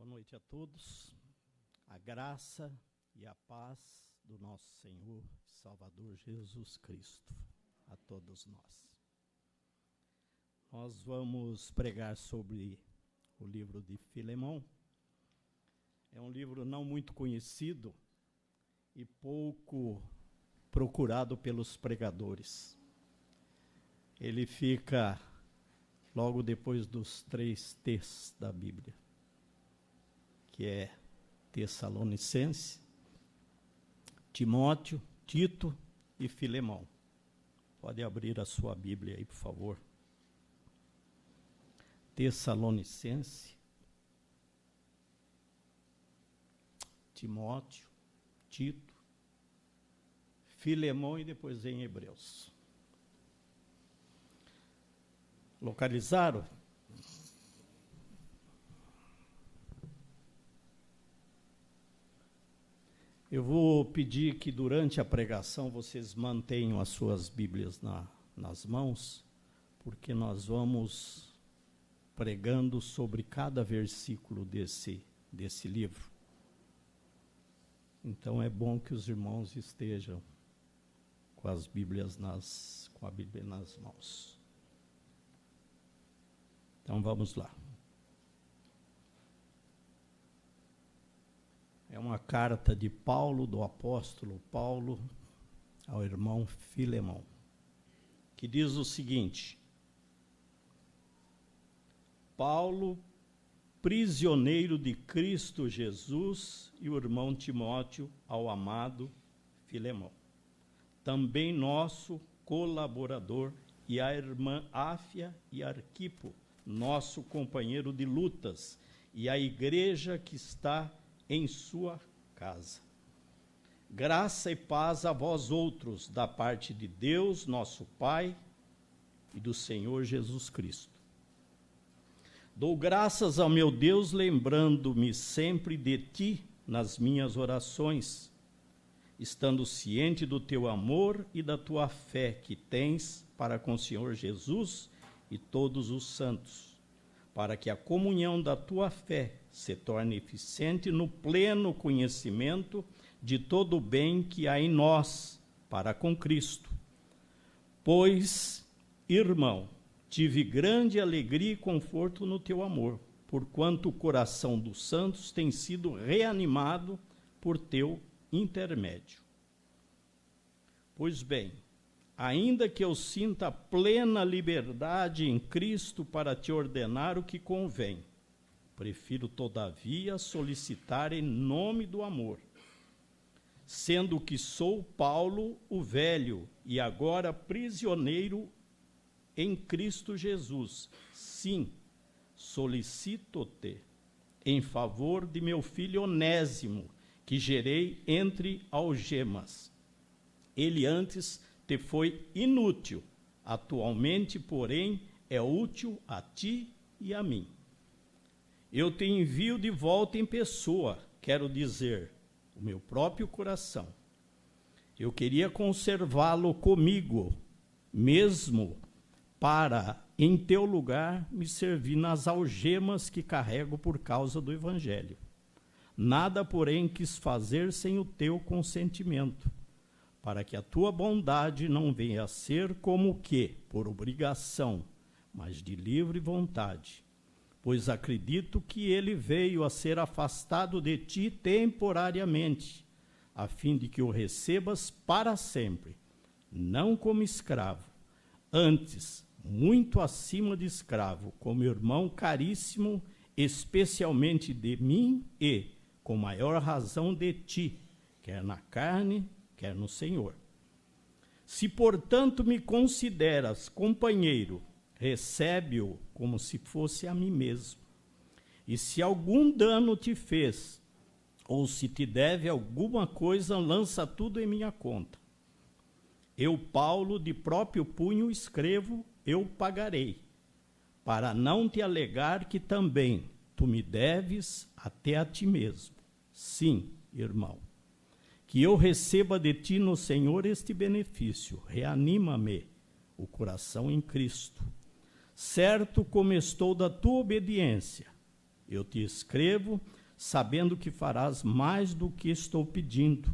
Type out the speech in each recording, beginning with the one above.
noite a todos. A graça e a paz do nosso Senhor e Salvador Jesus Cristo a todos nós. Nós vamos pregar sobre o livro de Filemão. É um livro não muito conhecido e pouco procurado pelos pregadores. Ele fica logo depois dos 3 T's da Bíblia, que é Tessalonicense, Timóteo, Tito e Filemão. Pode abrir a sua Bíblia aí, por favor. Tessalonicense, Timóteo, Tito, Filemão e depois em Hebreus. Localizaram? Eu vou pedir que durante a pregação vocês mantenham as suas Bíblias nas mãos, porque nós vamos pregando sobre cada versículo desse livro. Então é bom que os irmãos estejam com as Bíblias com a Bíblia nas mãos. Então vamos lá. É uma carta de Paulo, do apóstolo Paulo, ao irmão Filemão, que diz o seguinte: Paulo, prisioneiro de Cristo Jesus, e o irmão Timóteo, ao amado Filemão, também nosso colaborador, e a irmã Áfia e Arquipo, nosso companheiro de lutas, e a igreja que está em sua casa. Graça e paz a vós outros, da parte de Deus, nosso Pai, e do Senhor Jesus Cristo. Dou graças ao meu Deus, lembrando-me sempre de ti nas minhas orações, estando ciente do teu amor e da tua fé que tens para com o Senhor Jesus e todos os santos, para que a comunhão da tua fé se torne eficiente no pleno conhecimento de todo o bem que há em nós para com Cristo. Pois, irmão, tive grande alegria e conforto no teu amor, porquanto o coração dos santos tem sido reanimado por teu intermédio. Pois bem, ainda que eu sinta plena liberdade em Cristo para te ordenar o que convém, prefiro, todavia, solicitar em nome do amor, sendo que sou Paulo, o velho, e agora prisioneiro em Cristo Jesus. Sim, solicito-te em favor de meu filho Onésimo, que gerei entre algemas. Ele antes te foi inútil, atualmente, porém, é útil a ti e a mim. Eu te envio de volta em pessoa, quero dizer, o meu próprio coração. Eu queria conservá-lo comigo, mesmo para, em teu lugar, me servir nas algemas que carrego por causa do Evangelho. Nada, porém, quis fazer sem o teu consentimento, para que a tua bondade não venha a ser como que, por obrigação, mas de livre vontade. Pois acredito que ele veio a ser afastado de ti temporariamente, a fim de que o recebas para sempre, não como escravo, antes, muito acima de escravo, como irmão caríssimo, especialmente de mim e, com maior razão, de ti, quer na carne, quer no Senhor. Se, portanto, me consideras companheiro, recebe-o como se fosse a mim mesmo. E se algum dano te fez, ou se te deve alguma coisa, lança tudo em minha conta. Eu, Paulo, de próprio punho escrevo, eu pagarei, para não te alegar que também tu me deves até a ti mesmo. Sim, irmão, que eu receba de ti no Senhor este benefício, reanima-me o coração em Cristo. Certo como estou da tua obediência, eu te escrevo sabendo que farás mais do que estou pedindo,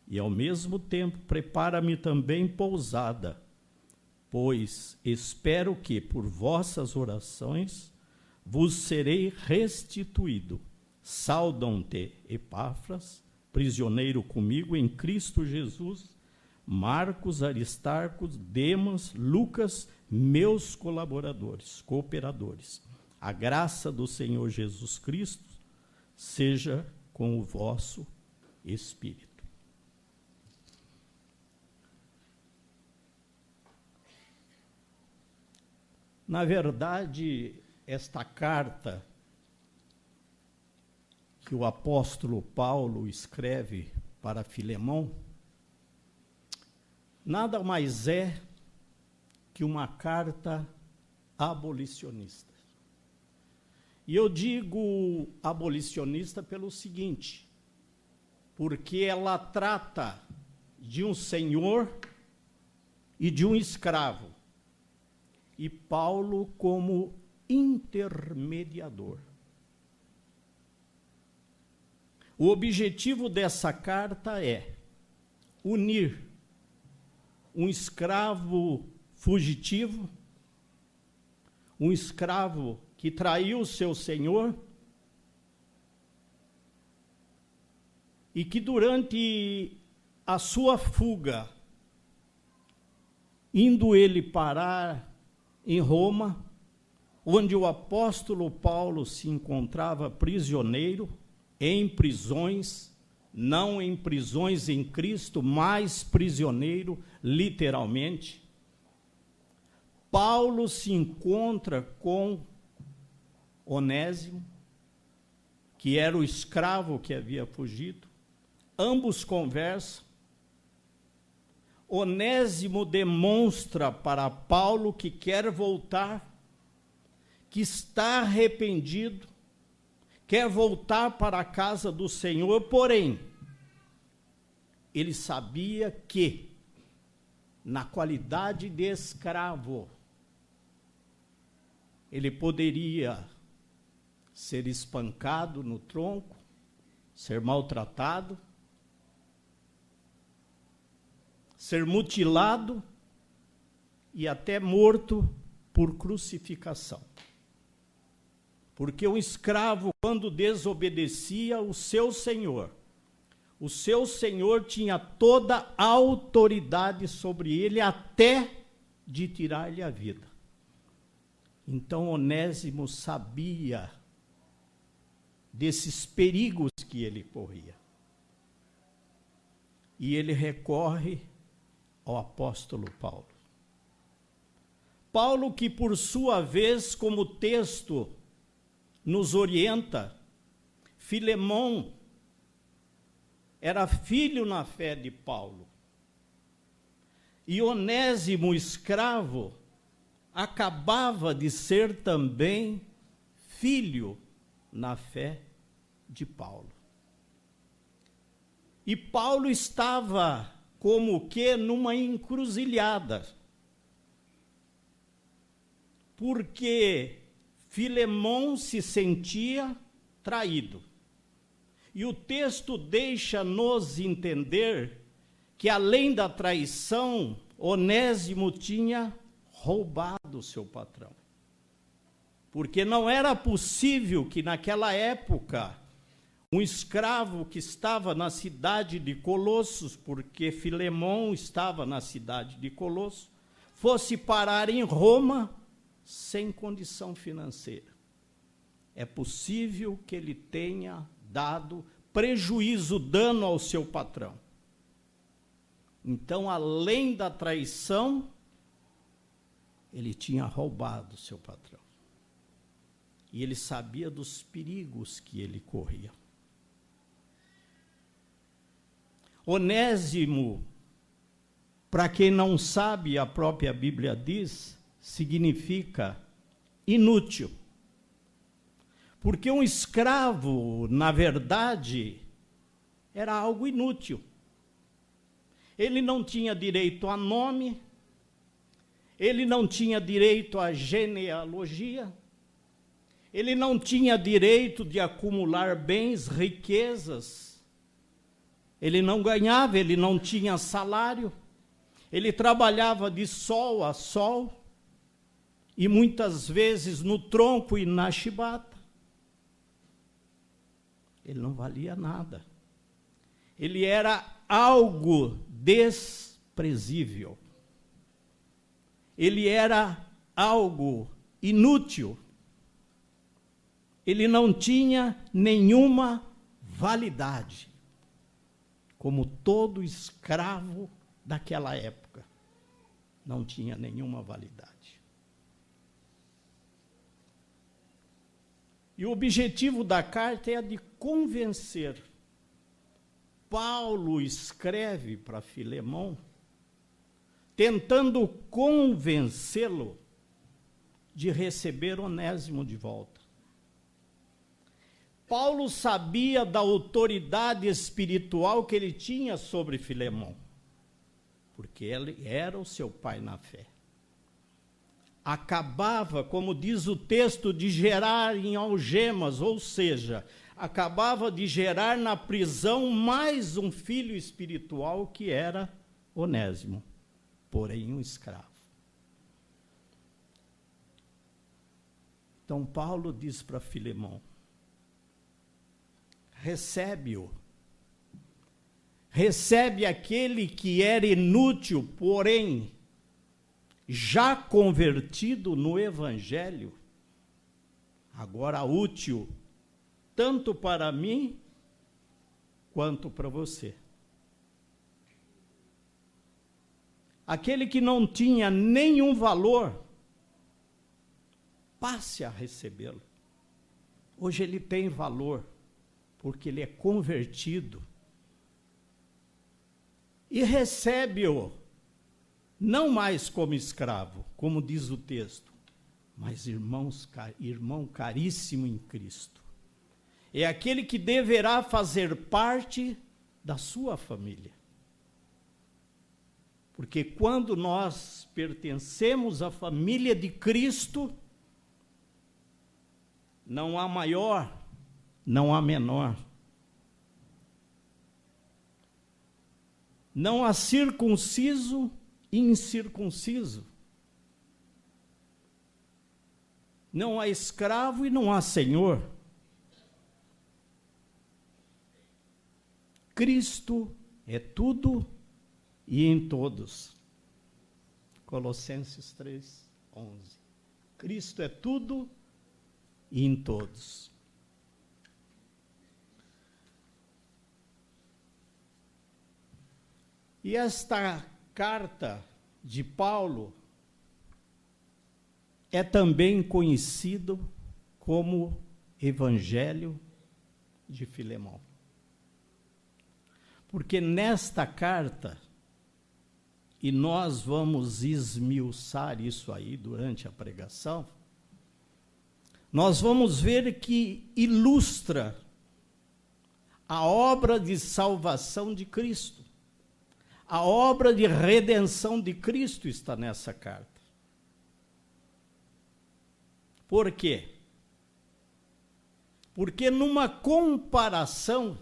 e ao mesmo tempo prepara-me também pousada, pois espero que, por vossas orações, vos serei restituído. Saudam-te, Epáfras, prisioneiro comigo em Cristo Jesus, Marcos, Aristarco, Demas, Lucas, meus colaboradores, cooperadores. A graça do Senhor Jesus Cristo seja com o vosso espírito. Na verdade, esta carta que o apóstolo Paulo escreve para Filemão, nada mais é que uma carta abolicionista. E eu digo abolicionista pelo seguinte, porque ela trata de um senhor e de um escravo, e Paulo como intermediador. O objetivo dessa carta é unir um escravo fugitivo, um escravo que traiu seu senhor e que durante a sua fuga, indo ele parar em Roma, onde o apóstolo Paulo se encontrava prisioneiro, em prisões, não em prisões em Cristo, mas prisioneiro, literalmente. Paulo se encontra com Onésimo, que era o escravo que havia fugido. Ambos conversam. Onésimo demonstra para Paulo que quer voltar, que está arrependido, quer voltar para a casa do Senhor, porém, ele sabia que, na qualidade de escravo, ele poderia ser espancado no tronco, ser maltratado, ser mutilado e até morto por crucificação. Porque um escravo, quando desobedecia o seu senhor tinha toda a autoridade sobre ele, até de tirar-lhe a vida. Então Onésimo sabia desses perigos que ele corria. E ele recorre ao apóstolo Paulo. Paulo, que por sua vez, como o texto nos orienta, Filemão era filho na fé de Paulo. E Onésimo, escravo, acabava de ser também filho na fé de Paulo. E Paulo estava como que numa encruzilhada, porque Filemão se sentia traído. E o texto deixa-nos entender que, além da traição, Onésimo tinha roubado seu patrão. Porque não era possível que, naquela época, um escravo que estava na cidade de Colossos, porque Filemão estava na cidade de Colossos, fosse parar em Roma sem condição financeira. É possível que ele tenha dado prejuízo, dano ao seu patrão. Então, além da traição, ele tinha roubado seu patrão. E ele sabia dos perigos que ele corria. Onésimo, para quem não sabe, a própria Bíblia diz, significa inútil. Porque um escravo, na verdade, era algo inútil. Ele não tinha direito a nome, ele não tinha direito à genealogia, Ele não tinha direito de acumular bens, riquezas. Ele não ganhava, ele não tinha salário. Ele trabalhava de sol a sol e muitas vezes no tronco e na chibata. Ele não valia nada. Ele era algo desprezível. Ele era algo inútil. Ele não tinha nenhuma validade, como todo escravo daquela época. Não tinha nenhuma validade. E o objetivo da carta é a de convencer. Paulo escreve para Filemão, tentando convencê-lo de receber Onésimo de volta. Paulo sabia da autoridade espiritual que ele tinha sobre Filemão, porque ele era o seu pai na fé. Acabava, como diz o texto, de gerar em algemas, ou seja, acabava de gerar na prisão mais um filho espiritual que era Onésimo, porém um escravo. Então Paulo diz para Filemão, recebe-o. Recebe aquele que era inútil, porém, já convertido no Evangelho, agora útil, tanto para mim, quanto para você. Aquele que não tinha nenhum valor, passe a recebê-lo. Hoje ele tem valor, porque ele é convertido. E recebe-o, não mais como escravo, como diz o texto, mas irmão caríssimo em Cristo. É aquele que deverá fazer parte da sua família. Porque quando nós pertencemos à família de Cristo, não há maior, não há menor. Não há circunciso e incircunciso. Não há escravo e não há senhor. Cristo é tudo e em todos. Colossenses 3:11. Cristo é tudo e em todos. E esta carta de Paulo é também conhecido como Evangelho de Filemão. Porque nesta carta, e nós vamos esmiuçar isso aí durante a pregação, nós vamos ver que ilustra a obra de salvação de Cristo. A obra de redenção de Cristo está nessa carta. Por quê? Porque numa comparação,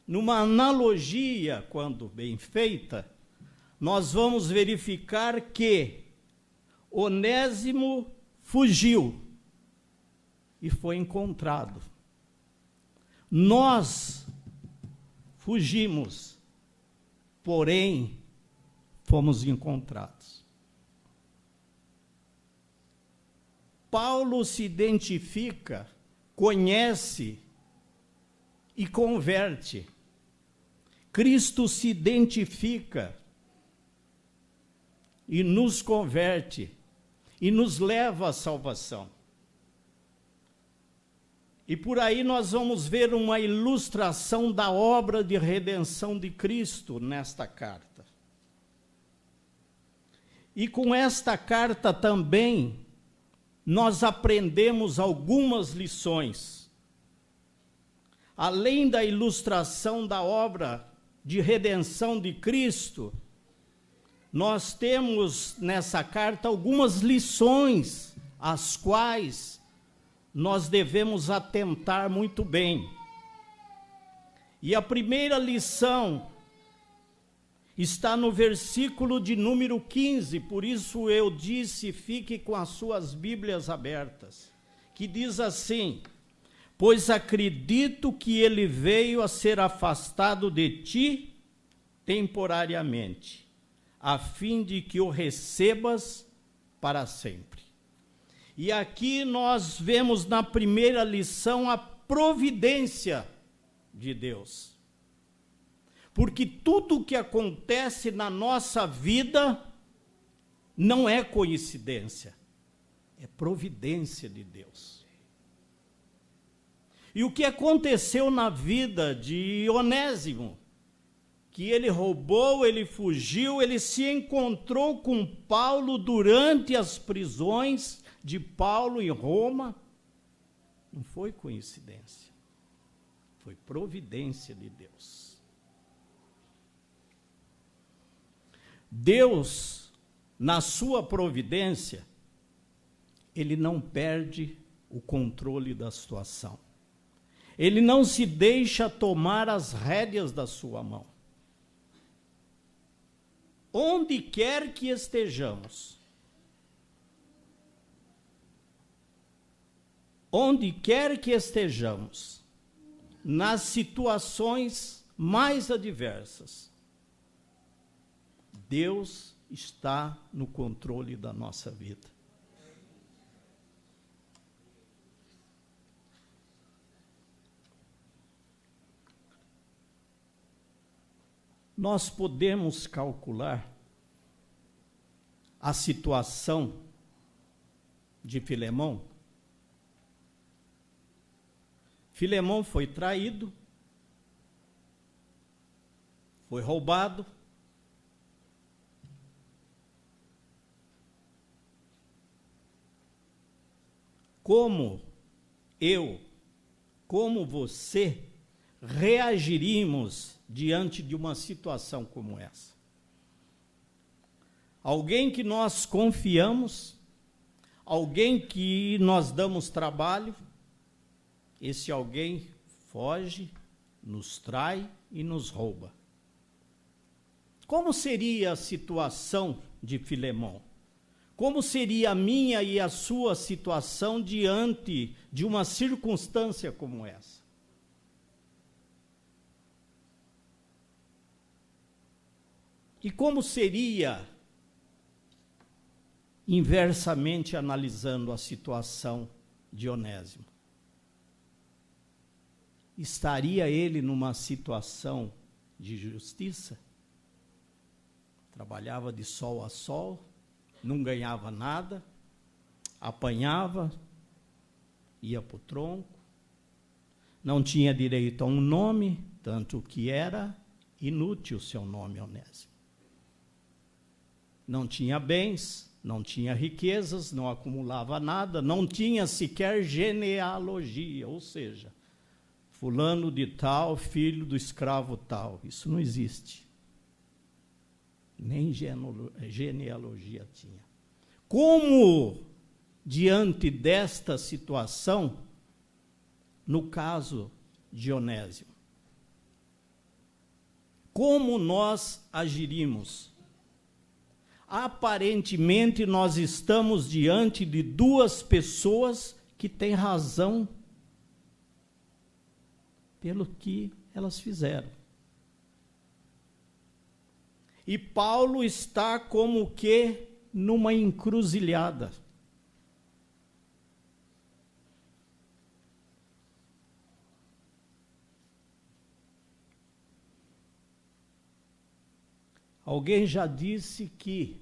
numa analogia, quando bem feita, nós vamos verificar que Onésimo fugiu e foi encontrado. Nós fugimos, porém, fomos encontrados. Paulo se identifica, conhece e converte. Cristo se identifica e nos converte e nos leva à salvação. E por aí nós vamos ver uma ilustração da obra de redenção de Cristo nesta carta. E com esta carta também nós aprendemos algumas lições. Além da ilustração da obra de redenção de Cristo, nós temos nessa carta algumas lições, as quais nós devemos atentar muito bem. E a primeira lição está no versículo de número 15, por isso eu disse, fique com as suas Bíblias abertas, que diz assim: pois acredito que ele veio a ser afastado de ti temporariamente, a fim de que o recebas para sempre. E aqui nós vemos na primeira lição a providência de Deus. Porque tudo o que acontece na nossa vida não é coincidência, é providência de Deus. E o que aconteceu na vida de Onésimo, que ele roubou, ele fugiu, ele se encontrou com Paulo durante as prisões de Paulo em Roma, não foi coincidência, foi providência de Deus. Deus, na sua providência, ele não perde o controle da situação. Ele não se deixa tomar as rédeas da sua mão. Onde quer que estejamos, nas situações mais adversas, Deus está no controle da nossa vida. Nós podemos calcular a situação de Filemão. Filemão foi traído, foi roubado, como eu, como você, reagiríamos diante de uma situação como essa? Alguém que nós confiamos, alguém que nós damos trabalho, esse alguém foge, nos trai e nos rouba. Como seria a situação de Filemão? Como seria a minha e a sua situação diante de uma circunstância como essa? E como seria, inversamente analisando a situação de Onésimo? Estaria ele numa situação de justiça? Trabalhava de sol a sol, não ganhava nada, apanhava, ia para o tronco, não tinha direito a um nome, tanto que era inútil o seu nome, Onésimo. Não tinha bens, não tinha riquezas, não acumulava nada, não tinha sequer genealogia, ou seja, fulano de tal, filho do escravo tal. Isso não existe. Nem genealogia tinha. Como, diante desta situação, no caso de Onésimo, como nós agiríamos? Aparentemente, nós estamos diante de duas pessoas que têm razão pelo que elas fizeram. E Paulo está como que numa encruzilhada. Alguém já disse que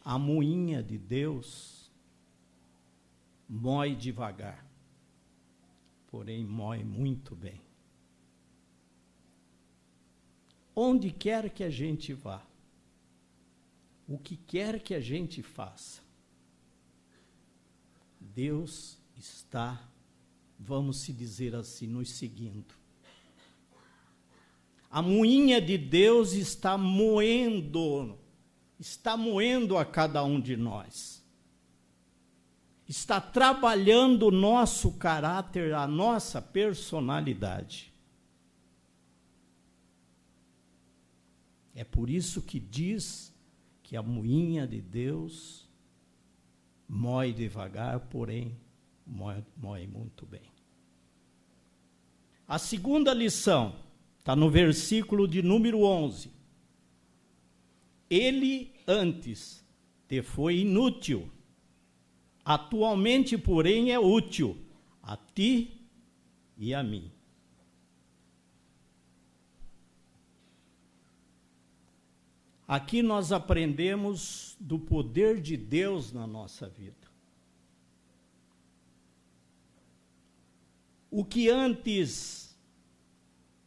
a moinha de Deus mói devagar, porém mói muito bem. Onde quer que a gente vá, o que quer que a gente faça, Deus está, vamos se dizer assim, nos seguindo. A moinha de Deus está moendo a cada um de nós. está trabalhando o nosso caráter, a nossa personalidade. É por isso que diz que a moinha de Deus mói devagar, porém mói muito bem. A segunda lição está no versículo de número 11. Ele antes te foi inútil, atualmente, porém, é útil a ti e a mim. Aqui nós aprendemos do poder de Deus na nossa vida. O que antes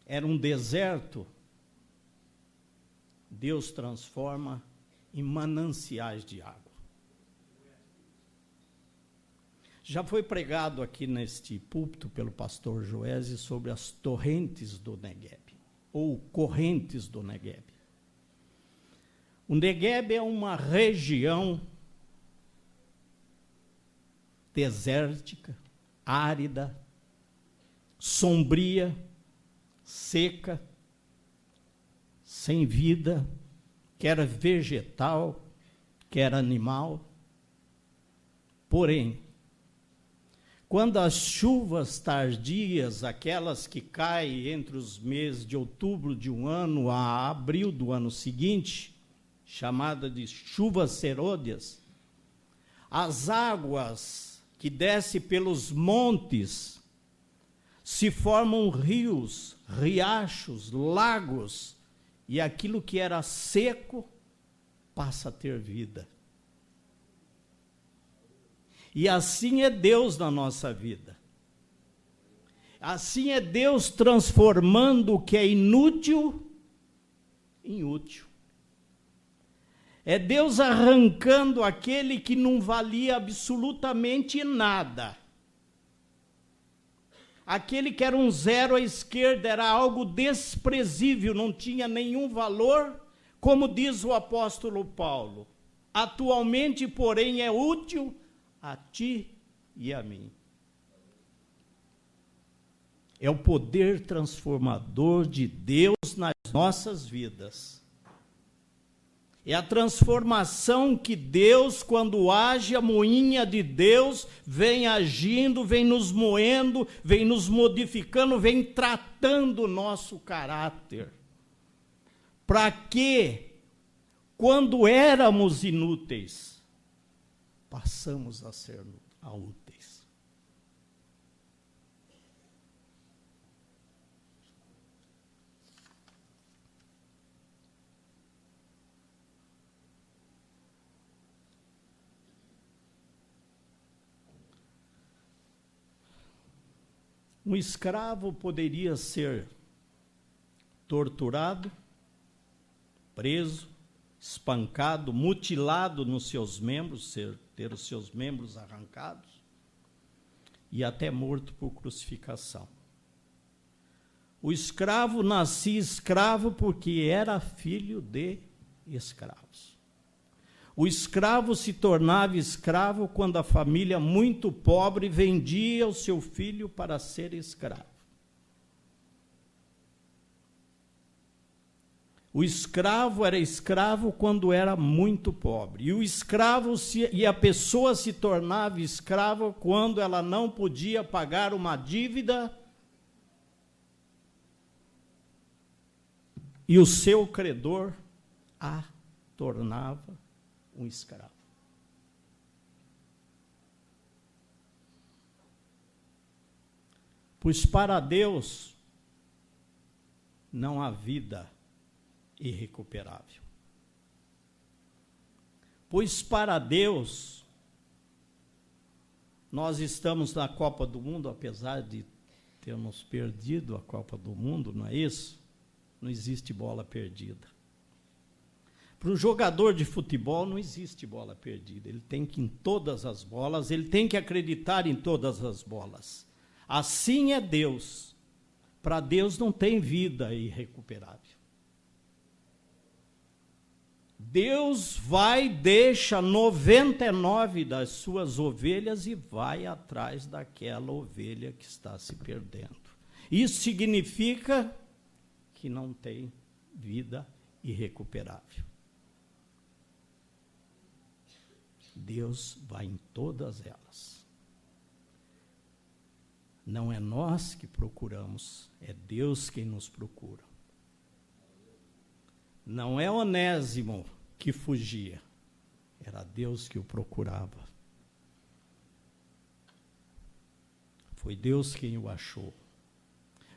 era um deserto, Deus transforma em mananciais de água. Já foi pregado aqui neste púlpito pelo pastor Joese sobre as torrentes do Negueb, ou correntes do Negueb. O Negueb é uma região desértica, árida, sombria, seca, sem vida, quer vegetal, quer animal. Porém, quando as chuvas tardias, aquelas que caem entre os meses de outubro de um ano a abril do ano seguinte, chamada de chuvas serôdias, as águas que descem pelos montes se formam rios, riachos, lagos, e aquilo que era seco passa a ter vida. E assim é Deus na nossa vida. Assim é Deus transformando o que é inútil em útil. É Deus arrancando aquele que não valia absolutamente nada. Aquele que era um zero à esquerda, era algo desprezível, não tinha nenhum valor, como diz o apóstolo Paulo. Atualmente, porém, é útil a ti e a mim. É o poder transformador de Deus nas nossas vidas. É a transformação que Deus, quando age, a moinha de Deus vem agindo, vem nos moendo, vem nos modificando, vem tratando o nosso caráter. Para que, quando éramos inúteis, passamos a ser úteis. Um escravo poderia ser torturado, preso, espancado, mutilado nos seus membros, ter os seus membros arrancados, e até morto por crucificação. O escravo nascia escravo porque era filho de escravos. O escravo se tornava escravo quando a família muito pobre vendia o seu filho para ser escravo. O escravo era escravo quando era muito pobre. E a pessoa se tornava escrava quando ela não podia pagar uma dívida e o seu credor a tornava um escravo. Pois para Deus não há vida irrecuperável. Pois para Deus nós estamos na Copa do Mundo, apesar de termos perdido a Copa do Mundo, não é isso? Não existe bola perdida. Para um jogador de futebol não existe bola perdida, ele tem que ir em todas as bolas, ele tem que acreditar em todas as bolas. Assim é Deus. Para Deus não tem vida irrecuperável. Deus vai, deixa 99 das suas ovelhas e vai atrás daquela ovelha que está se perdendo. Isso significa que não tem vida irrecuperável. Deus vai em todas elas. Não é nós que procuramos, é Deus quem nos procura. Não é Onésimo que fugia, era Deus que o procurava. Foi Deus quem o achou.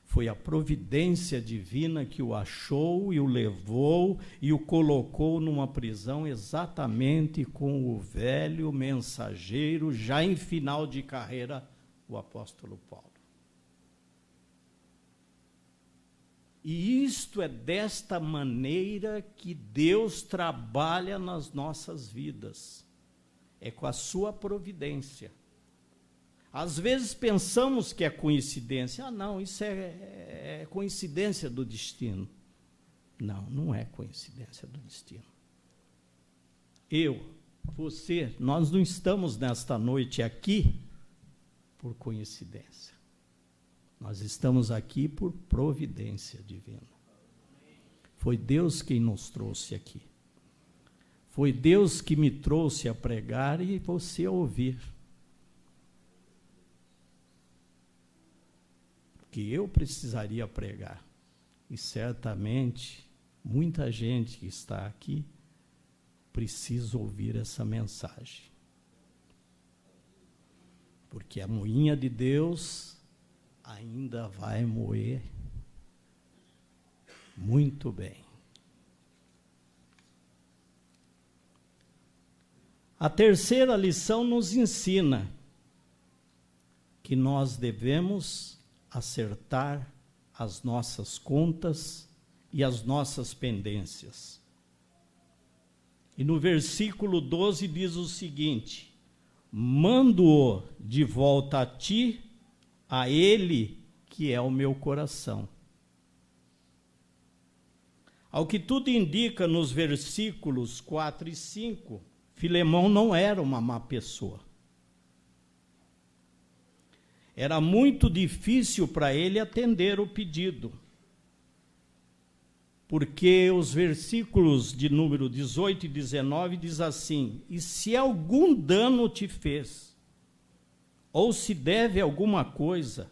Foi a providência divina que o achou e o levou e o colocou numa prisão exatamente com o velho mensageiro, já em final de carreira, o apóstolo Paulo. E isto é desta maneira que Deus trabalha nas nossas vidas. É com a sua providência. Às vezes pensamos que é coincidência. Ah, não, isso é coincidência do destino. Não, não é coincidência do destino. Eu, você, nós não estamos nesta noite aqui por coincidência. Nós estamos aqui por providência divina. Foi Deus quem nos trouxe aqui. Foi Deus que me trouxe a pregar e você a ouvir. Que eu precisaria pregar. E certamente, muita gente que está aqui precisa ouvir essa mensagem. Porque a moinha de Deus ainda vai moer muito bem. A terceira lição nos ensina que nós devemos acertar as nossas contas e as nossas pendências. E no versículo 12 diz o seguinte: mando-o de volta a ti, a ele que é o meu coração. Ao que tudo indica nos versículos 4 e 5, Filemão não era uma má pessoa. Era muito difícil para ele atender o pedido, porque os versículos de número 18 e 19 diz assim: e se algum dano te fez, ou se deve alguma coisa,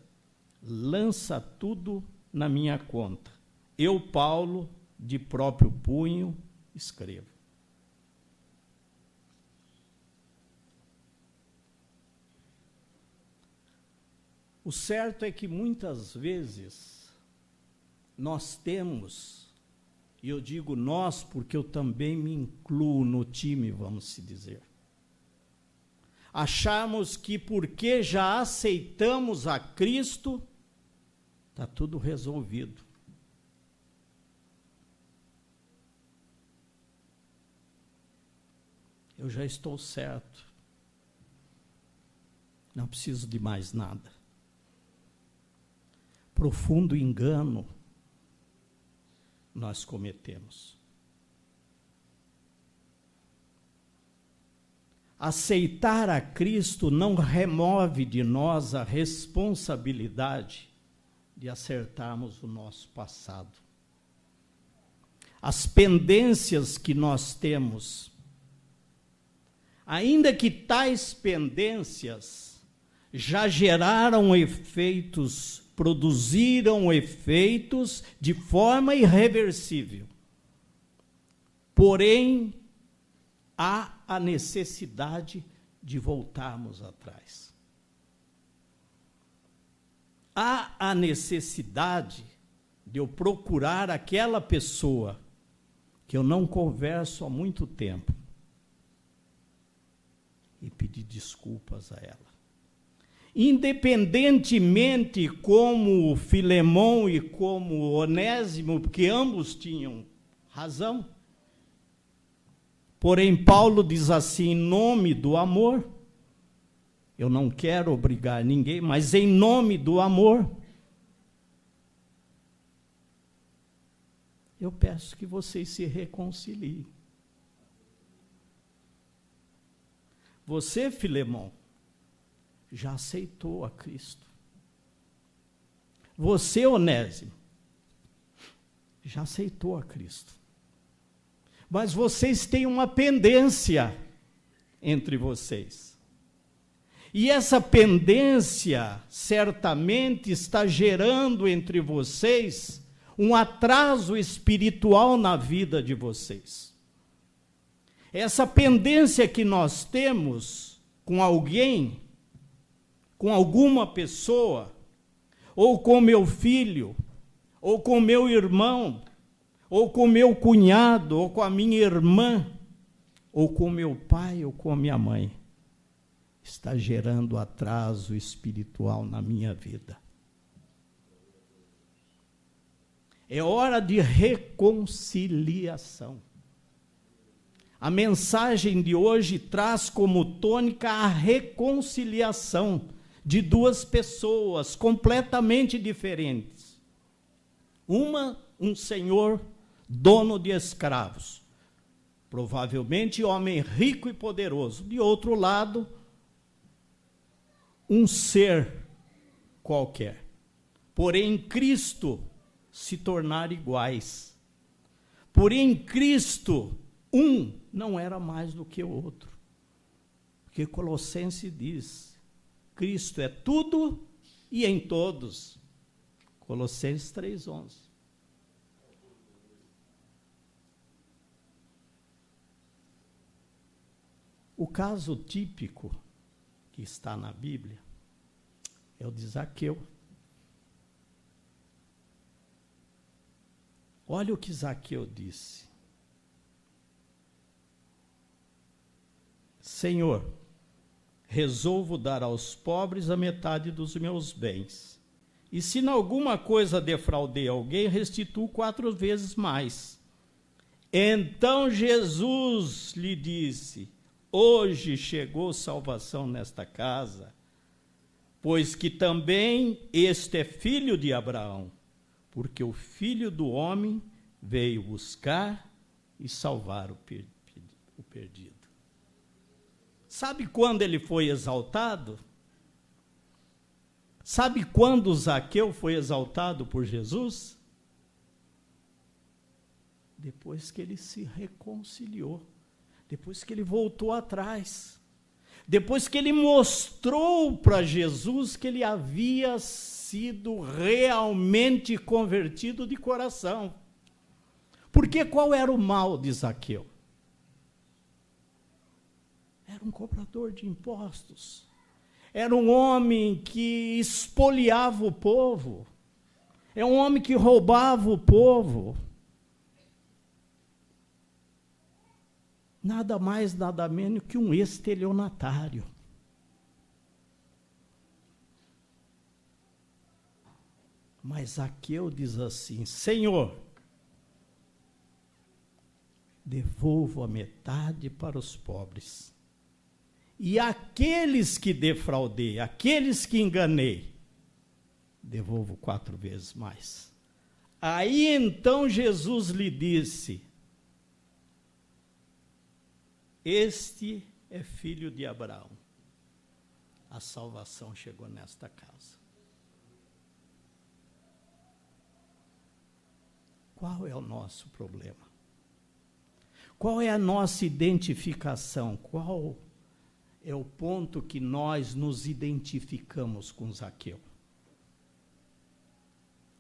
lança tudo na minha conta. Eu, Paulo, de próprio punho, escrevo. O certo é que muitas vezes nós temos, e eu digo nós porque eu também me incluo no time, vamos se dizer, achamos que porque já aceitamos a Cristo, está tudo resolvido. Eu já estou certo. Não preciso de mais nada. Profundo engano nós cometemos. Aceitar a Cristo não remove de nós a responsabilidade de acertarmos o nosso passado. As pendências que nós temos, ainda que tais pendências já geraram efeitos, produziram efeitos de forma irreversível. Porém, há a necessidade de voltarmos atrás. Há a necessidade de eu procurar aquela pessoa que eu não converso há muito tempo e pedir desculpas a ela. Independentemente como Filemão e como Onésimo, porque ambos tinham razão. Porém, Paulo diz assim, em nome do amor, eu não quero obrigar ninguém, mas em nome do amor, eu peço que vocês se reconciliem. Você, Filemão, já aceitou a Cristo. Você, Onésimo, já aceitou a Cristo. Mas vocês têm uma pendência entre vocês. E essa pendência certamente está gerando entre vocês um atraso espiritual na vida de vocês. Essa pendência que nós temos com alguém, com alguma pessoa, ou com meu filho, ou com meu irmão, ou com meu cunhado, ou com a minha irmã, ou com meu pai, ou com a minha mãe, está gerando atraso espiritual na minha vida. É hora de reconciliação. A mensagem de hoje traz como tônica a reconciliação de duas pessoas completamente diferentes. Uma, um senhor dono de escravos, provavelmente homem rico e poderoso. De outro lado, um ser qualquer. Porém, em Cristo se tornar iguais. Porém, em Cristo, um não era mais do que o outro. Porque Colossenses diz: Cristo é tudo e em todos. Colossenses 3:11. O caso típico que está na Bíblia é o de Zaqueu. Olha o que Zaqueu disse: Senhor, resolvo dar aos pobres a metade dos meus bens. E se em alguma coisa defraudei alguém, restituo 4 vezes mais. Então Jesus lhe disse: hoje chegou salvação nesta casa, pois que também este é filho de Abraão, porque o Filho do Homem veio buscar e salvar o perdido. Sabe quando ele foi exaltado? Sabe quando Zaqueu foi exaltado por Jesus? Depois que ele se reconciliou, depois que ele voltou atrás, depois que ele mostrou para Jesus que ele havia sido realmente convertido de coração. Porque qual era o mal de Zaqueu? Era um cobrador de impostos. Era um homem que espoliava o povo. É um homem que roubava o povo. Nada mais, nada menos que um estelionatário. Mas Zaqueu diz assim: Senhor, devolvo a metade para os pobres. E aqueles que defraudei, aqueles que enganei, devolvo 4 vezes mais. Aí então Jesus lhe disse: este é filho de Abraão. A salvação chegou nesta casa. Qual é o nosso problema? Qual é a nossa identificação? Qual é o ponto que nós nos identificamos com Zaqueu?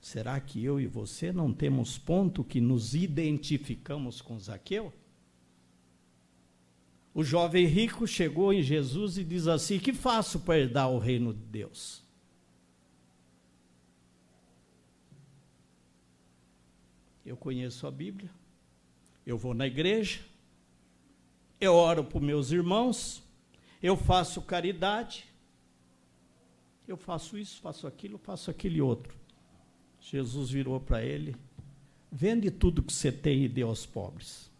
Será que eu e você não temos ponto que nos identificamos com Zaqueu? O jovem rico chegou em Jesus e diz assim: que faço para herdar o reino de Deus? Eu conheço a Bíblia, eu vou na igreja, eu oro para os meus irmãos, eu faço caridade, eu faço isso, faço aquele outro. Jesus virou para ele: vende tudo que você tem e dê aos pobres.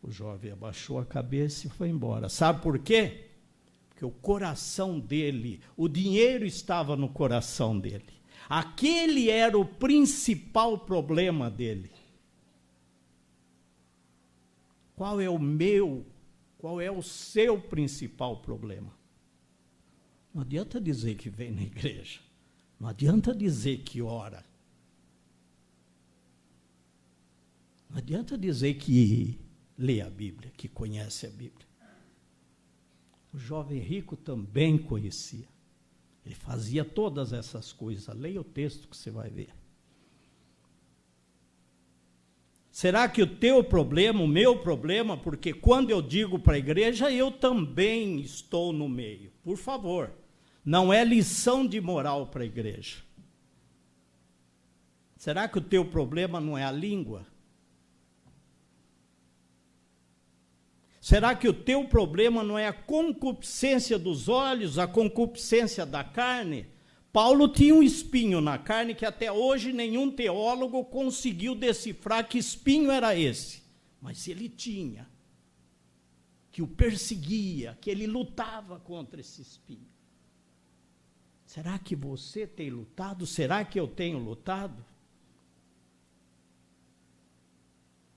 O jovem abaixou a cabeça e foi embora. Sabe por quê? Porque o coração dele, o dinheiro estava no coração dele. Aquele era o principal problema dele. Qual é o meu Qual é o seu principal problema? Não adianta dizer que vem na igreja. Não adianta dizer que ora. Não adianta dizer que lê a Bíblia, que conhece a Bíblia. O jovem rico também conhecia. Ele fazia todas essas coisas. Leia o texto que você vai ver. Será que o teu problema, o meu problema, porque quando eu digo para a igreja, eu também estou no meio. Por favor, não é lição de moral para a igreja. Será que o teu problema não é a língua? Será que o teu problema não é a concupiscência dos olhos, a concupiscência da carne? Paulo tinha um espinho na carne que até hoje nenhum teólogo conseguiu decifrar que espinho era esse. Mas ele tinha, que o perseguia, que ele lutava contra esse espinho. Será que você tem lutado? Será que eu tenho lutado?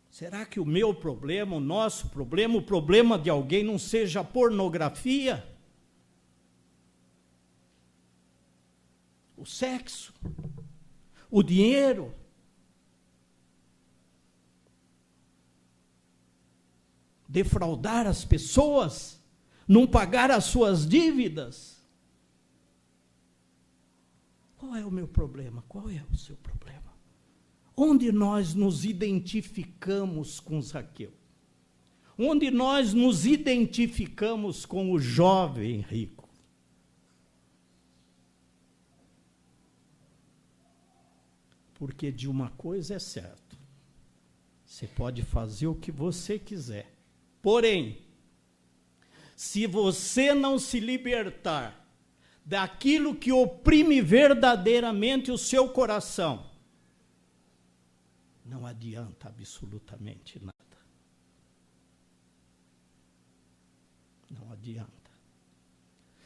Será que o meu problema, o nosso problema, o problema de alguém não seja a pornografia? O sexo? O dinheiro? Defraudar as pessoas? Não pagar as suas dívidas? Qual é o meu problema? Qual é o seu problema? Onde nós nos identificamos com Zaqueu? Onde nós nos identificamos com o jovem rico? Porque de uma coisa é certo, você pode fazer o que você quiser. Porém, se você não se libertar daquilo que oprime verdadeiramente o seu coração, não adianta absolutamente nada. Não adianta.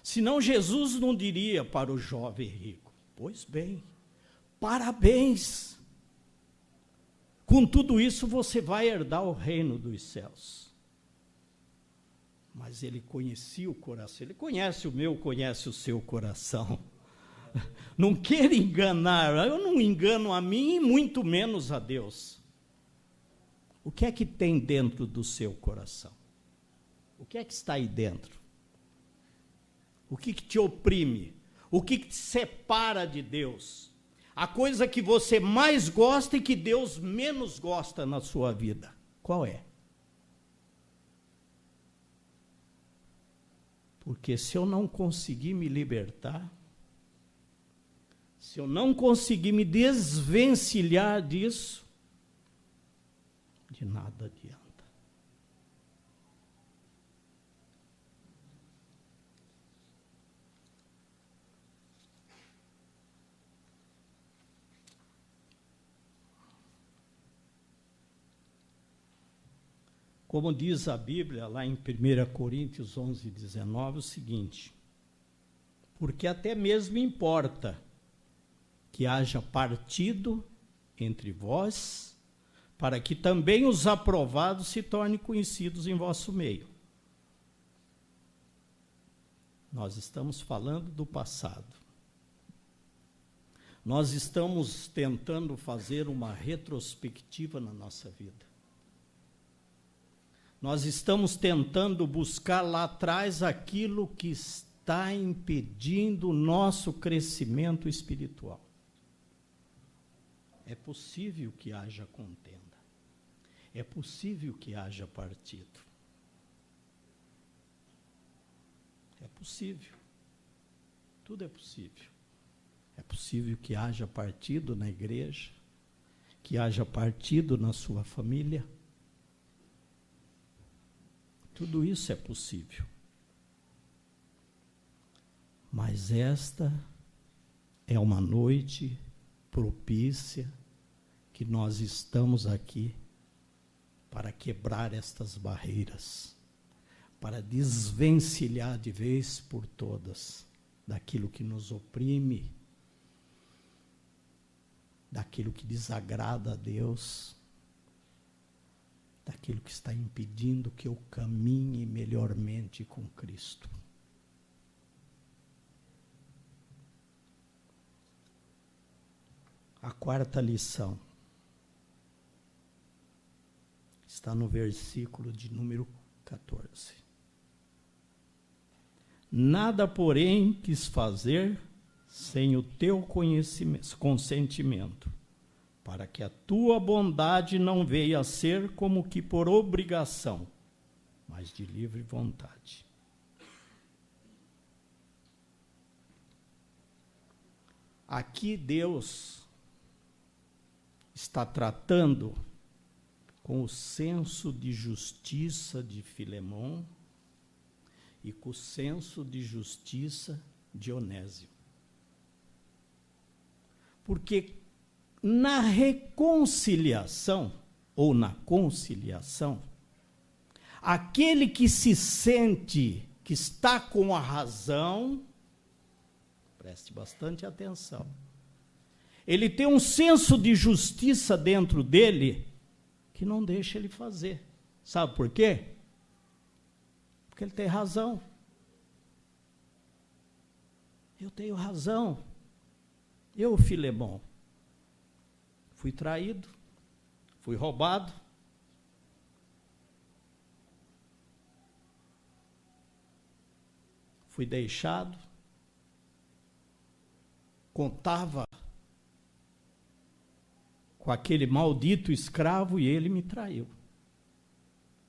Senão Jesus não diria para o jovem rico: pois bem, parabéns. Com tudo isso você vai herdar o reino dos céus. Mas ele conhecia o coração. Ele conhece o meu, conhece o seu coração. Não queira enganar. Eu não engano a mim e muito menos a Deus. O que é que tem dentro do seu coração? O que é que está aí dentro? O que te oprime? O que te separa de Deus? A coisa que você mais gosta e que Deus menos gosta na sua vida, qual é? Porque se eu não conseguir me libertar, se eu não conseguir me desvencilhar disso, de nada adianta. Como diz a Bíblia, lá em 1 Coríntios 11, 19, o seguinte: porque até mesmo importa que haja partido entre vós, para que também os aprovados se tornem conhecidos em vosso meio. Nós estamos falando do passado. Nós estamos tentando fazer uma retrospectiva na nossa vida. Nós estamos tentando buscar lá atrás aquilo que está impedindo o nosso crescimento espiritual. É possível que haja contenda. É possível que haja partido. É possível. Tudo é possível. É possível que haja partido na igreja, que haja partido na sua família. Tudo isso é possível. Mas esta é uma noite propícia que nós estamos aqui para quebrar estas barreiras, para desvencilhar de vez por todas daquilo que nos oprime, daquilo que desagrada a Deus, daquilo que está impedindo que eu caminhe melhormente com Cristo. A quarta lição está no versículo de número 14. Nada, porém, quis fazer sem o teu consentimento, para que a tua bondade não venha a ser como que por obrigação, mas de livre vontade. Aqui Deus está tratando com o senso de justiça de Filemão e com o senso de justiça de Onésimo. Porque na reconciliação, ou na conciliação, aquele que se sente que está com a razão, preste bastante atenção, ele tem um senso de justiça dentro dele que não deixa ele fazer. Sabe por quê? Porque ele tem razão. Eu tenho razão. Eu, Filemão, fui traído, fui roubado, fui deixado, contava com aquele maldito escravo e ele me traiu.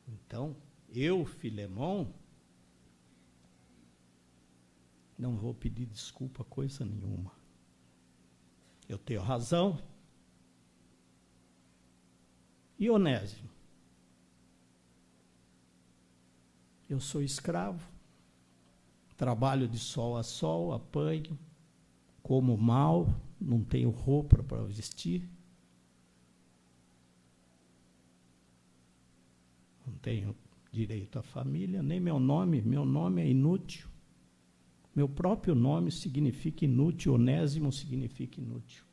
Então, eu, Filemão, não vou pedir desculpa coisa nenhuma. Eu tenho razão. E Onésimo? Eu sou escravo, trabalho de sol a sol, apanho, como mal, não tenho roupa para vestir, não tenho direito à família, nem meu nome é inútil. Meu próprio nome significa inútil, Onésimo significa inútil.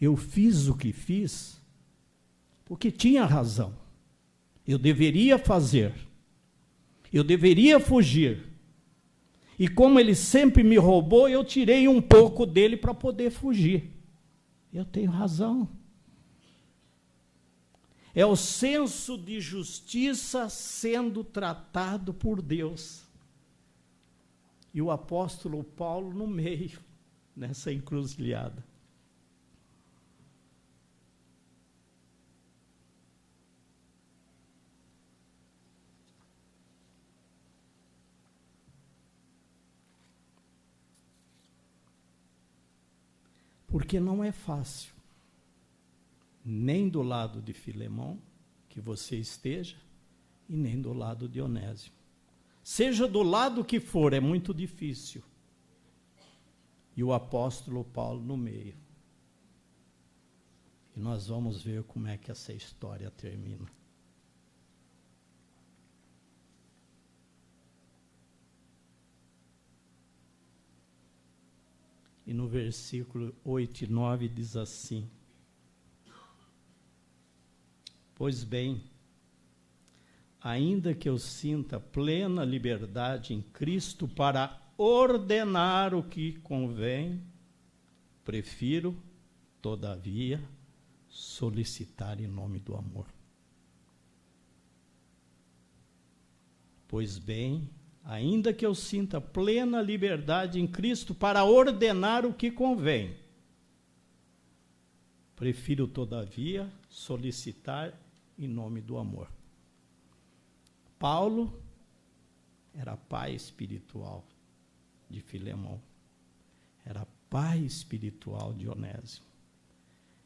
Eu fiz o que fiz porque tinha razão. Eu deveria fazer. Eu deveria fugir. E como ele sempre me roubou, eu tirei um pouco dele para poder fugir. Eu tenho razão. É o senso de justiça sendo tratado por Deus. E o apóstolo Paulo no meio, nessa encruzilhada. Porque não é fácil, nem do lado de Filemão, que você esteja, e nem do lado de Onésimo. Seja do lado que for, é muito difícil. E o apóstolo Paulo no meio. E nós vamos ver como é que essa história termina. E no versículo 8 e 9 diz assim: Pois bem, ainda que eu sinta plena liberdade em Cristo para ordenar o que convém, prefiro, todavia, solicitar em nome do amor. Pois bem, ainda que eu sinta plena liberdade em Cristo para ordenar o que convém, prefiro, todavia, solicitar em nome do amor. Paulo era pai espiritual de Filemão, era pai espiritual de Onésimo.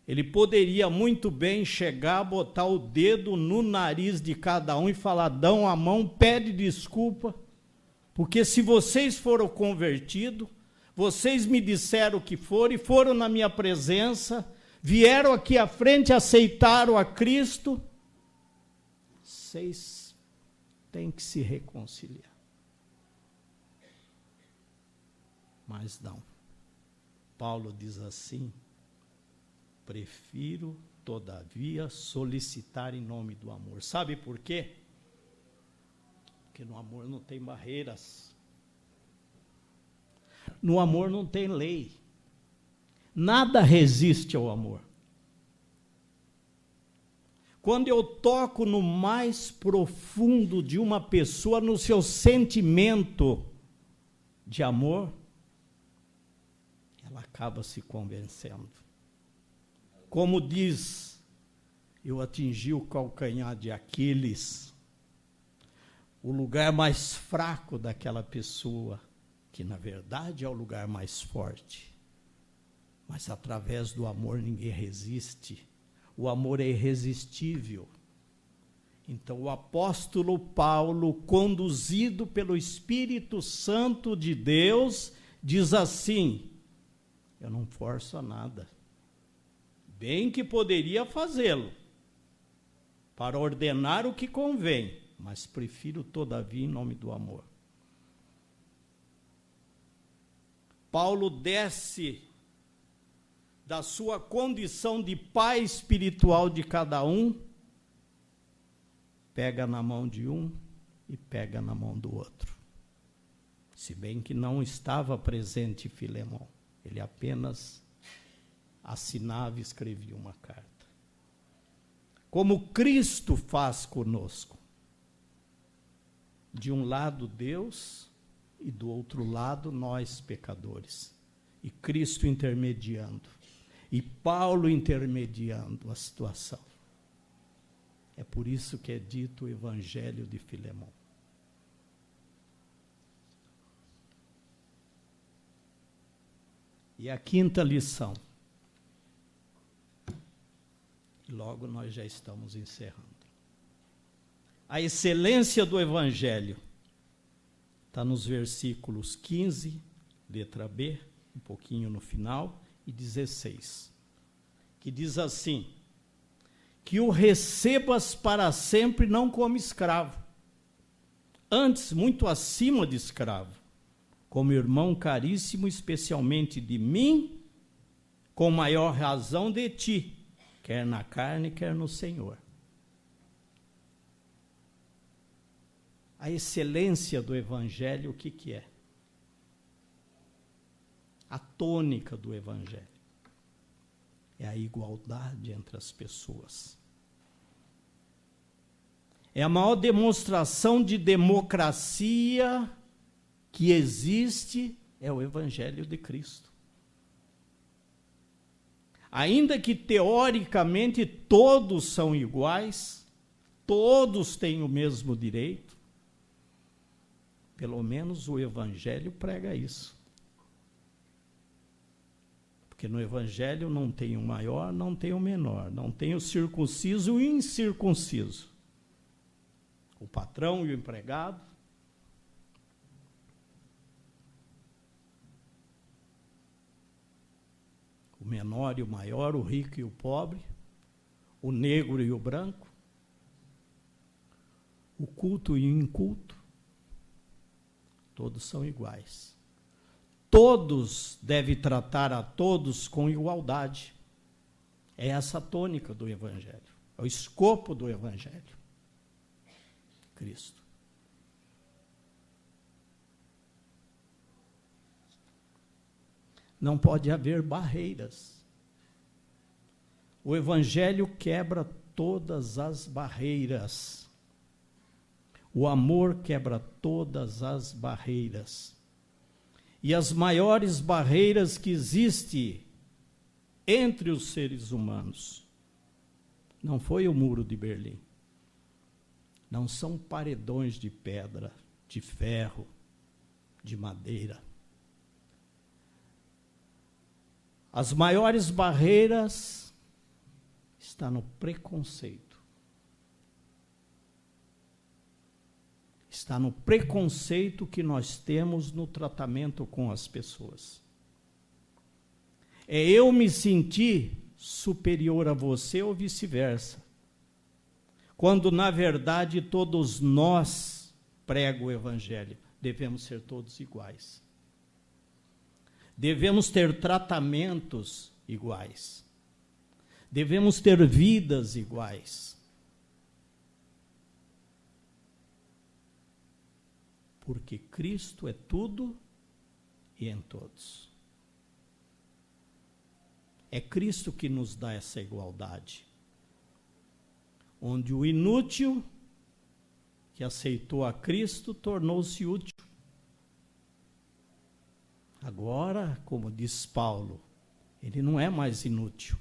Ele poderia muito bem chegar, botar o dedo no nariz de cada um e falar: dão a mão, pede desculpa, porque se vocês foram convertidos, vocês me disseram o que foram e foram na minha presença, vieram aqui à frente, aceitaram a Cristo, vocês têm que se reconciliar. Mas não. Paulo diz assim: prefiro, todavia, solicitar em nome do amor. Sabe por quê? Porque no amor não tem barreiras. No amor não tem lei. Nada resiste ao amor. Quando eu toco no mais profundo de uma pessoa, no seu sentimento de amor, ela acaba se convencendo. Como diz, eu atingi o calcanhar de Aquiles, o lugar mais fraco daquela pessoa, que na verdade é o lugar mais forte. Mas através do amor ninguém resiste. O amor é irresistível. Então o apóstolo Paulo, conduzido pelo Espírito Santo de Deus, diz assim: eu não forço a nada. Bem que poderia fazê-lo, para ordenar o que convém, mas prefiro todavia em nome do amor. Paulo desce da sua condição de pai espiritual de cada um, pega na mão de um e pega na mão do outro. Se bem que não estava presente Filemão, ele apenas assinava e escrevia uma carta. Como Cristo faz conosco. De um lado Deus e do outro lado nós pecadores. E Cristo intermediando. E Paulo intermediando a situação. É por isso que é dito o Evangelho de Filemão. E a quinta lição. E logo nós já estamos encerrando. A excelência do Evangelho está nos versículos 15, letra B, um pouquinho no final, e 16, que diz assim: que o recebas para sempre não como escravo, antes muito acima de escravo, como irmão caríssimo, especialmente de mim, com maior razão de ti, quer na carne, quer no Senhor. A excelência do Evangelho, o que é? A tônica do Evangelho é a igualdade entre as pessoas. É a maior demonstração de democracia que existe, é o Evangelho de Cristo. Ainda que teoricamente todos são iguais, todos têm o mesmo direito, pelo menos o Evangelho prega isso. Porque no Evangelho não tem o maior, não tem o menor, não tem o circunciso e o incircunciso. O patrão e o empregado. O menor e o maior, o rico e o pobre, o negro e o branco, o culto e o inculto, todos são iguais. Todos devem tratar a todos com igualdade. É essa a tônica do Evangelho, é o escopo do Evangelho. Cristo. Não pode haver barreiras. O Evangelho quebra todas as barreiras. O amor quebra todas as barreiras. E as maiores barreiras que existem entre os seres humanos não foi o muro de Berlim. Não são paredões de pedra, de ferro, de madeira. As maiores barreiras estão no preconceito. Está no preconceito que nós temos no tratamento com as pessoas. É eu me sentir superior a você ou vice-versa. Quando, na verdade, todos nós, prego o Evangelho, devemos ser todos iguais. Devemos ter tratamentos iguais. Devemos ter vidas iguais. Porque Cristo é tudo e em todos. É Cristo que nos dá essa igualdade. Onde o inútil, que aceitou a Cristo, tornou-se útil. Agora, como diz Paulo, ele não é mais inútil.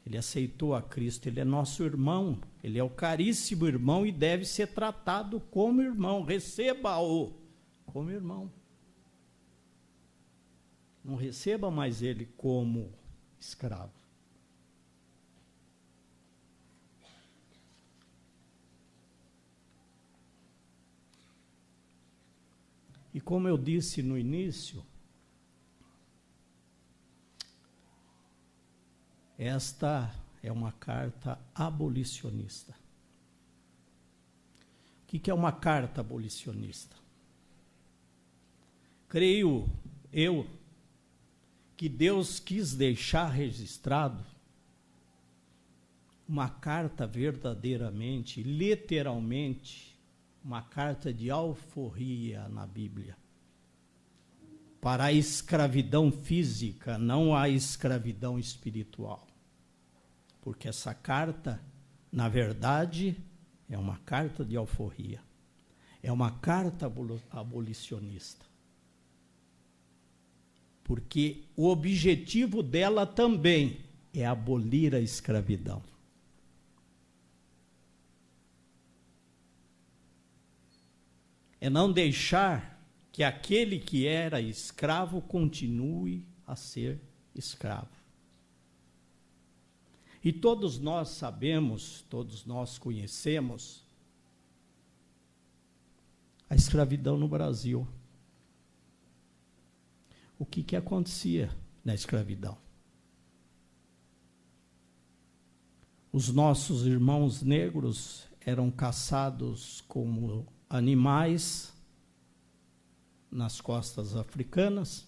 Ele aceitou a Cristo, ele é nosso irmão, ele é o caríssimo irmão e deve ser tratado como irmão. Receba-o como irmão. Não receba mais ele como escravo. E como eu disse no início, esta é uma carta abolicionista. O que é uma carta abolicionista? Creio eu que Deus quis deixar registrado uma carta verdadeiramente, literalmente, uma carta de alforria na Bíblia. Para a escravidão física, não a escravidão espiritual. Porque essa carta, na verdade, é uma carta de alforria. É uma carta abolicionista. Porque o objetivo dela também é abolir a escravidão. É não deixar que aquele que era escravo continue a ser escravo. E todos nós sabemos, todos nós conhecemos a escravidão no Brasil. O que acontecia na escravidão? Os nossos irmãos negros eram caçados como animais nas costas africanas,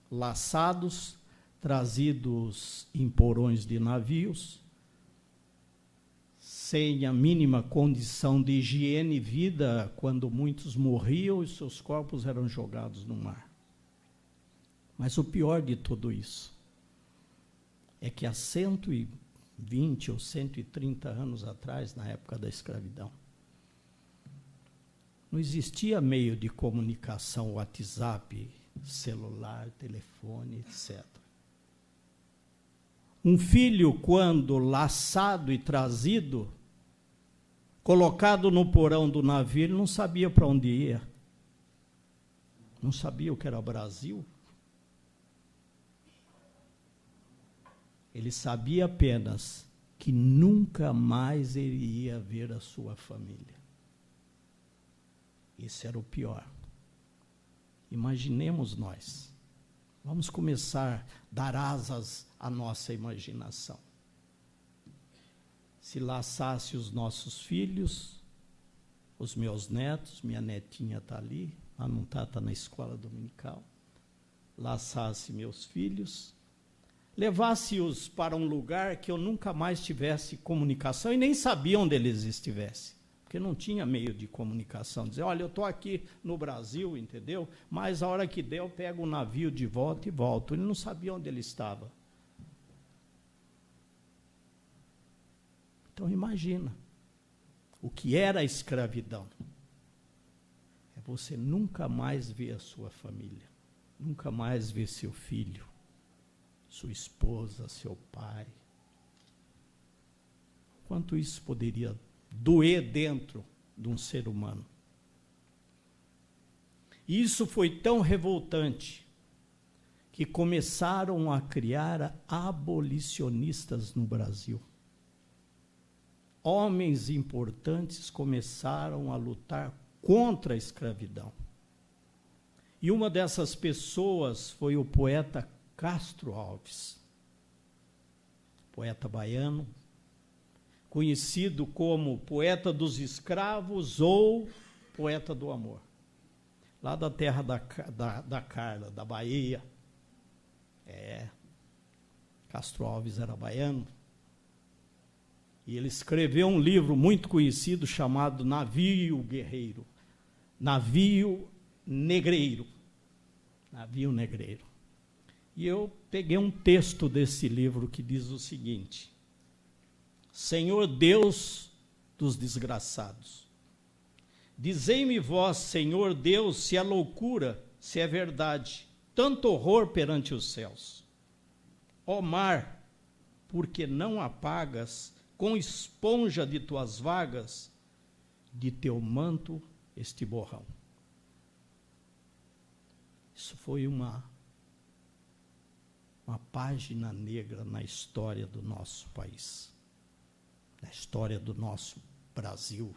laçados, trazidos em porões de navios, sem a mínima condição de higiene e vida, quando muitos morriam e seus corpos eram jogados no mar. Mas o pior de tudo isso é que há 120 ou 130 anos atrás, na época da escravidão, não existia meio de comunicação, WhatsApp, celular, telefone, etc. Um filho, quando laçado e trazido, colocado no porão do navio, ele não sabia para onde ia. Não sabia o que era Brasil. Ele sabia apenas que nunca mais ele ia ver a sua família. Isso era o pior. Imaginemos nós. Vamos começar a dar asas à nossa imaginação. Se laçasse os nossos filhos, os meus netos, minha netinha está ali, não está na escola dominical, laçasse meus filhos, levasse-os para um lugar que eu nunca mais tivesse comunicação e nem sabia onde eles estivessem, porque não tinha meio de comunicação. Dizer, olha, eu estou aqui no Brasil, entendeu? Mas a hora que der, eu pego o navio de volta e volto. Ele não sabia onde ele estava. Então imagina, o que era a escravidão. É você nunca mais ver a sua família, nunca mais ver seu filho, sua esposa, seu pai. Quanto isso poderia doer dentro de um ser humano. Isso foi tão revoltante que começaram a criar abolicionistas no Brasil. Homens importantes começaram a lutar contra a escravidão. E uma dessas pessoas foi o poeta Castro Alves, poeta baiano, conhecido como poeta dos escravos ou poeta do amor. Lá da terra da Carla, da Bahia. Castro Alves era baiano. E ele escreveu um livro muito conhecido chamado Navio Guerreiro. Navio Negreiro. Navio Negreiro. E eu peguei um texto desse livro que diz o seguinte: Senhor Deus dos desgraçados, dizei-me vós, Senhor Deus, se é loucura, se é verdade, tanto horror perante os céus. Ó mar, porque não apagas com esponja de tuas vagas, de teu manto este borrão. Isso foi uma página negra na história do nosso país, na história do nosso Brasil.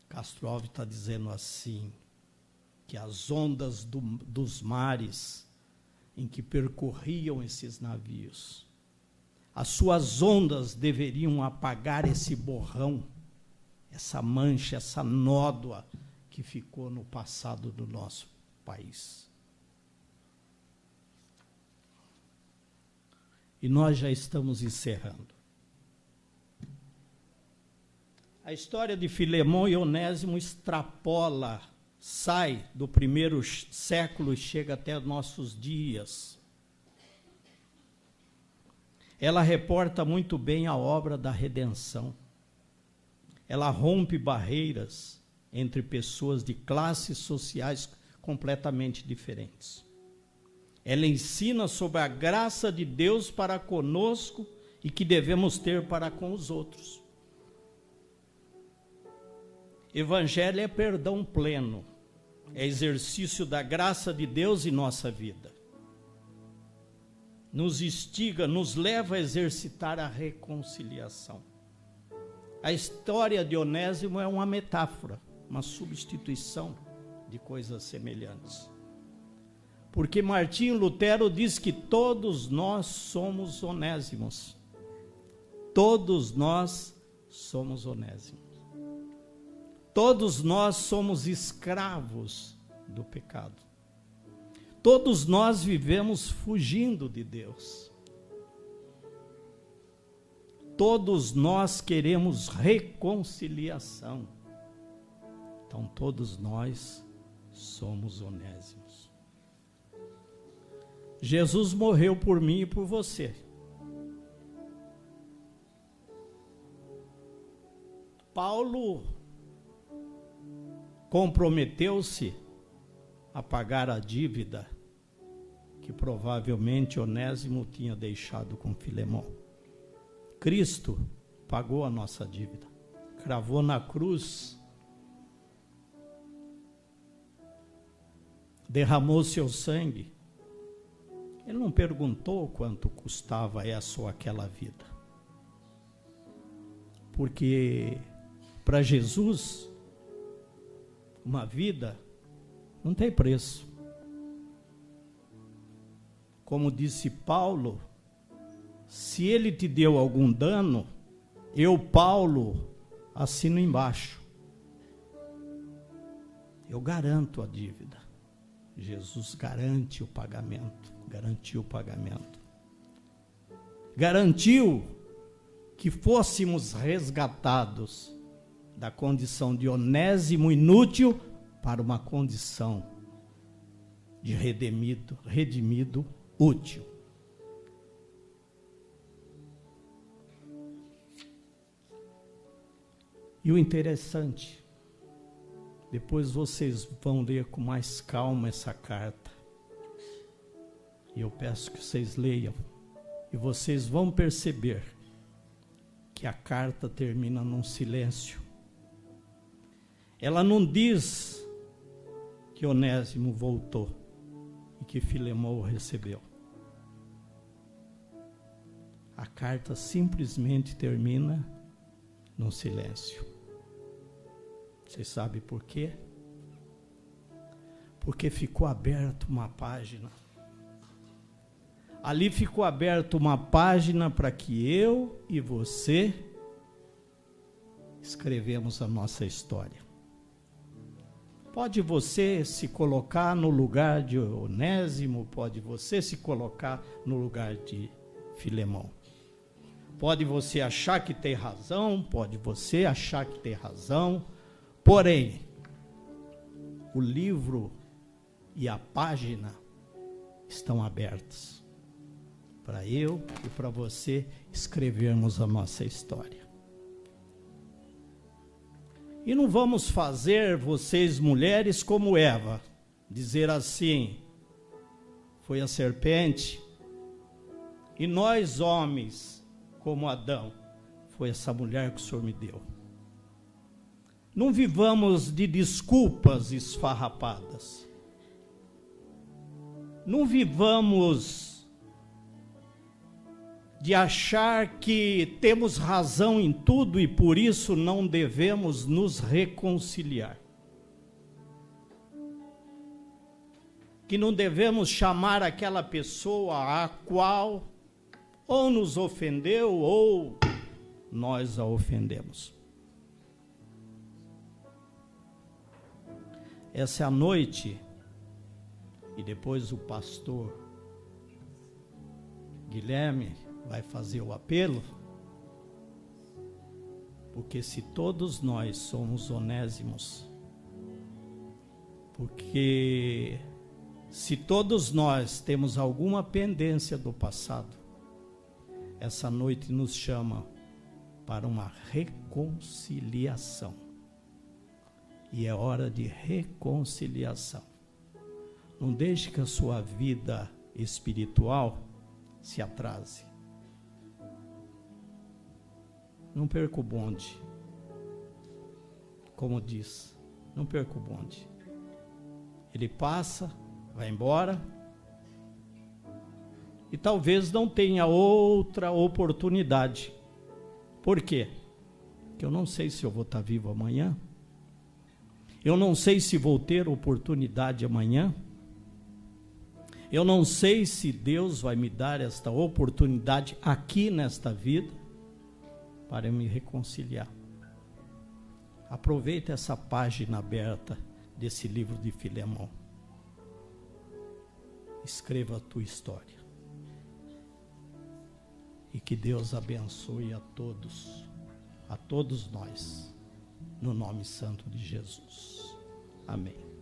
Castro Alves está dizendo assim, que as ondas dos mares em que percorriam esses navios, as suas ondas deveriam apagar esse borrão, essa mancha, essa nódoa que ficou no passado do nosso país. E nós já estamos encerrando. A história de Filemão e Onésimo extrapola, sai do primeiro século e chega até nossos dias. Ela reporta muito bem a obra da redenção. Ela rompe barreiras entre pessoas de classes sociais completamente diferentes. Ela ensina sobre a graça de Deus para conosco e que devemos ter para com os outros. Evangelho é perdão pleno, é exercício da graça de Deus em nossa vida. Nos instiga, nos leva a exercitar a reconciliação. A história de Onésimo é uma metáfora, uma substituição de coisas semelhantes. Porque Martinho Lutero diz que todos nós somos Onésimos. Todos nós somos Onésimos. Todos nós somos escravos do pecado. Todos nós vivemos fugindo de Deus. Todos nós queremos reconciliação. Então todos nós somos Onésimos. Jesus morreu por mim e por você. Paulo comprometeu-se a pagar a dívida que provavelmente Onésimo tinha deixado com Filemão. Cristo pagou a nossa dívida, cravou na cruz, derramou seu sangue. Ele não perguntou quanto custava essa ou aquela vida. Porque para Jesus, uma vida não tem preço. Como disse Paulo, se ele te deu algum dano, eu, Paulo, assino embaixo. Eu garanto a dívida. Jesus garante o pagamento, garantiu o pagamento. Garantiu que fôssemos resgatados da condição de onésimo inútil para uma condição de redimido útil. E o interessante, depois vocês vão ler com mais calma essa carta. E eu peço que vocês leiam. E vocês vão perceber que a carta termina num silêncio. Ela não diz que Onésimo voltou e que Filemão o recebeu. A carta simplesmente termina num silêncio. Vocês sabem por quê? Porque ficou aberta uma página. Ali ficou aberta uma página para que eu e você escrevemos a nossa história. Pode você se colocar no lugar de Onésimo, pode você se colocar no lugar de Filemão. Pode você achar que tem razão, pode você achar que tem razão, porém, o livro e a página estão abertos para eu e para você escrevermos a nossa história. E não vamos fazer vocês mulheres como Eva, dizer assim, foi a serpente, e nós homens como Adão, foi essa mulher que o Senhor me deu. Não vivamos de desculpas esfarrapadas. Não vivamos de achar que temos razão em tudo e por isso não devemos nos reconciliar. Que não devemos chamar aquela pessoa a qual ou nos ofendeu ou nós a ofendemos. Essa é a noite, e depois o pastor Guilherme vai fazer o apelo, porque se todos nós somos onésimos, porque se todos nós temos alguma pendência do passado, essa noite nos chama para uma reconciliação. E é hora de reconciliação. Não deixe que a sua vida espiritual se atrase. Não perca o bonde. Como diz, não perca o bonde. Ele passa, vai embora, e talvez não tenha outra oportunidade. Por quê? Porque eu não sei se eu vou estar vivo amanhã. Eu não sei se vou ter oportunidade amanhã. Eu não sei se Deus vai me dar esta oportunidade aqui nesta vida para eu me reconciliar. Aproveita essa página aberta desse livro de Filemão. Escreva a tua história. E que Deus abençoe a todos nós, no nome santo de Jesus. Amém.